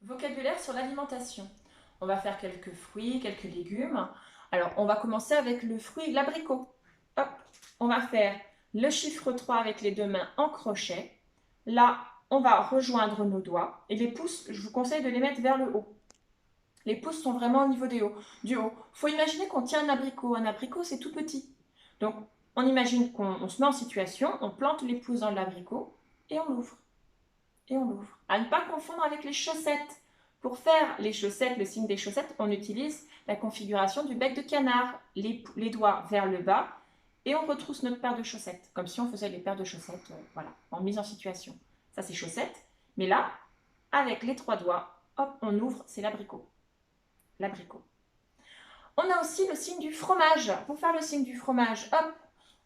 Vocabulaire sur l'alimentation. On va faire quelques fruits, quelques légumes. Alors, on va commencer avec le fruit, l'abricot. Hop, on va faire le chiffre 3 avec les deux mains en crochet. Là, on va rejoindre nos doigts. Et les pouces, je vous conseille de les mettre vers le haut. Les pouces sont vraiment au niveau du haut. Il faut imaginer qu'on tient un abricot. Un abricot, c'est tout petit. Donc, on imagine qu'on se met en situation, on plante les pouces dans l'abricot et on l'ouvre. Et on l'ouvre. À ne pas confondre avec les chaussettes. Pour faire les chaussettes, le signe des chaussettes, on utilise la configuration du bec de canard, les doigts vers le bas, et on retrousse notre paire de chaussettes, comme si on faisait les paires de chaussettes, voilà, en mise en situation. Ça, c'est chaussettes. Mais là, avec les trois doigts, hop, on ouvre, c'est l'abricot. L'abricot. On a aussi le signe du fromage. Pour faire le signe du fromage, hop,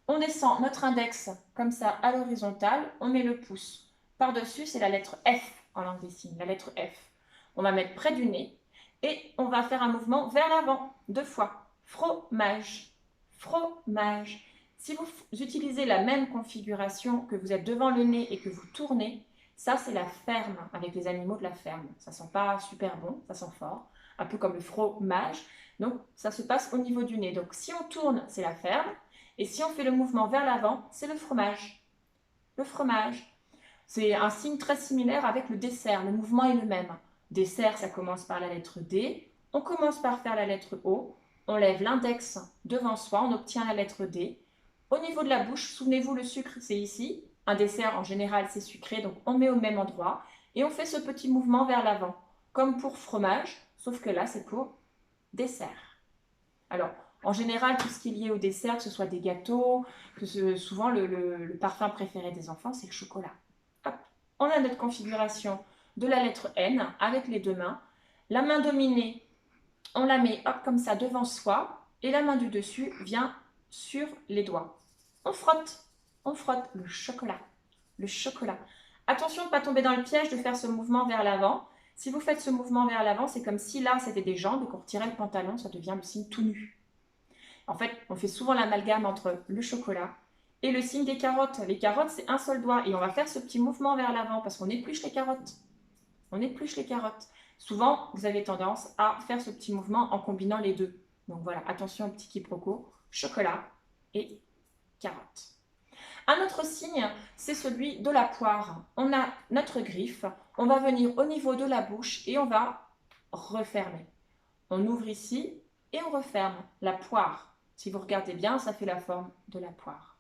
on descend notre index comme ça à l'horizontale, on met le pouce. Par-dessus, c'est la lettre F en langue des signes, la lettre F. On va mettre près du nez et on va faire un mouvement vers l'avant, 2 fois. Fromage, fromage. Si vous utilisez la même configuration, que vous êtes devant le nez et que vous tournez, ça c'est la ferme, avec les animaux de la ferme. Ça sent pas super bon, ça sent fort, un peu comme le fromage. Donc ça se passe au niveau du nez. Donc si on tourne, c'est la ferme. Et si on fait le mouvement vers l'avant, c'est le fromage. Le fromage. C'est un signe très similaire avec le dessert. Le mouvement est le même. Dessert, ça commence par la lettre D. On commence par faire la lettre O. On lève l'index devant soi. On obtient la lettre D. Au niveau de la bouche, souvenez-vous, le sucre, c'est ici. Un dessert, en général, c'est sucré. Donc, on met au même endroit. Et on fait ce petit mouvement vers l'avant. Comme pour fromage, sauf que là, c'est pour dessert. Alors, en général, tout ce qui est lié au dessert, que ce soit des gâteaux, souvent le parfum préféré des enfants, c'est le chocolat. Hop. On a notre configuration de la lettre N avec les deux mains. La main dominée, on la met hop comme ça devant soi et la main du dessus vient sur les doigts. On frotte le chocolat. Le chocolat. Attention de ne pas tomber dans le piège de faire ce mouvement vers l'avant. Si vous faites ce mouvement vers l'avant, c'est comme si là c'était des jambes et qu'on retirait le pantalon, ça devient le signe tout nu. En fait, on fait souvent l'amalgame entre le chocolat et le signe des carottes. Les carottes, c'est un seul doigt et on va faire ce petit mouvement vers l'avant parce qu'on épluche les carottes. On épluche les carottes. Souvent, vous avez tendance à faire ce petit mouvement en combinant les deux. Donc voilà, attention au petit quiproquo, chocolat et carottes. Un autre signe, c'est celui de la poire. On a notre griffe, on va venir au niveau de la bouche et on va refermer. On ouvre ici et on referme la poire. Si vous regardez bien, ça fait la forme de la poire.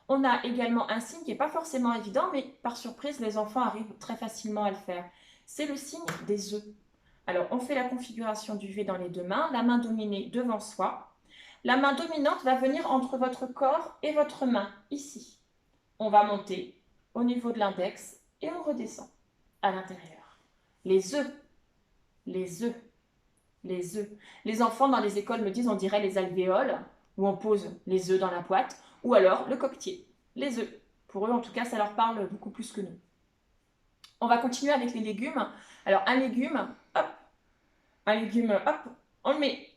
On a également un signe qui n'est pas forcément évident, mais par surprise, les enfants arrivent très facilement à le faire. C'est le signe des œufs. Alors, on fait la configuration du V dans les deux mains, la main dominée devant soi. La main dominante va venir entre votre corps et votre main, ici. On va monter au niveau de l'index et on redescend à l'intérieur. Les œufs, les œufs, les œufs. Les enfants dans les écoles me disent on dirait les alvéoles, où on pose les œufs dans la boîte, ou alors le coquetier, les œufs. Pour eux, en tout cas, ça leur parle beaucoup plus que nous. On va continuer avec les légumes. Alors, un légume, hop, on le met,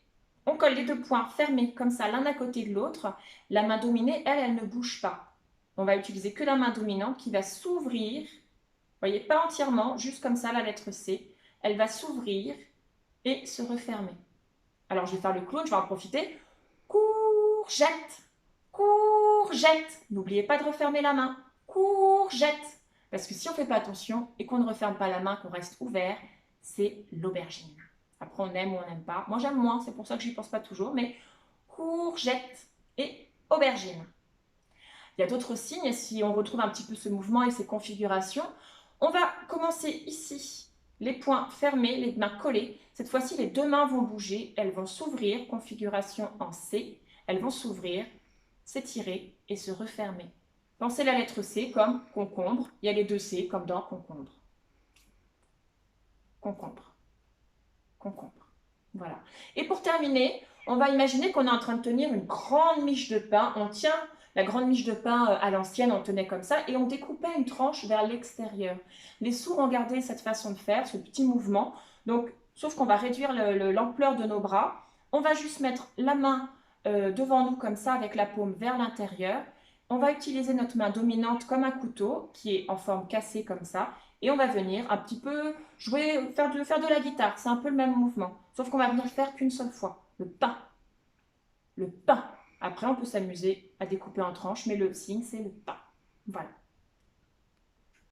on colle les deux poings fermés comme ça, l'un à côté de l'autre. La main dominée, elle ne bouge pas. On va utiliser que la main dominante qui va s'ouvrir. Vous voyez, pas entièrement, juste comme ça, la lettre C. Elle va s'ouvrir et se refermer. Alors, je vais faire le clown, je vais en profiter. Courgette, courgette. N'oubliez pas de refermer la main. Courgette. Parce que si on ne fait pas attention et qu'on ne referme pas la main, qu'on reste ouvert, c'est l'aubergine. Après, on aime ou on n'aime pas. Moi, j'aime moins, c'est pour ça que je n'y pense pas toujours. Mais courgette et aubergine. Il y a d'autres signes, si on retrouve un petit peu ce mouvement et ces configurations. On va commencer ici, les poings fermés, les mains collées. Cette fois-ci, les deux mains vont bouger, elles vont s'ouvrir, configuration en C. Elles vont s'ouvrir, s'étirer et se refermer. Pensez la lettre C comme concombre. Il y a les deux C comme dans concombre. Concombre. Concombre. Voilà. Et pour terminer, on va imaginer qu'on est en train de tenir une grande miche de pain. On tient la grande miche de pain à l'ancienne, on tenait comme ça, et on découpait une tranche vers l'extérieur. Les sourds ont gardé cette façon de faire, ce petit mouvement. Donc, sauf qu'on va réduire l'ampleur de nos bras. On va juste mettre la main devant nous comme ça, avec la paume vers l'intérieur. On va utiliser notre main dominante comme un couteau, qui est en forme cassée comme ça, Et on va venir un petit peu jouer, faire de la guitare. C'est un peu le même mouvement. Sauf qu'on va venir faire qu'une seule fois. Le pain. Le pain. Après, on peut s'amuser à découper en tranches, mais le signe, c'est le pain. Voilà.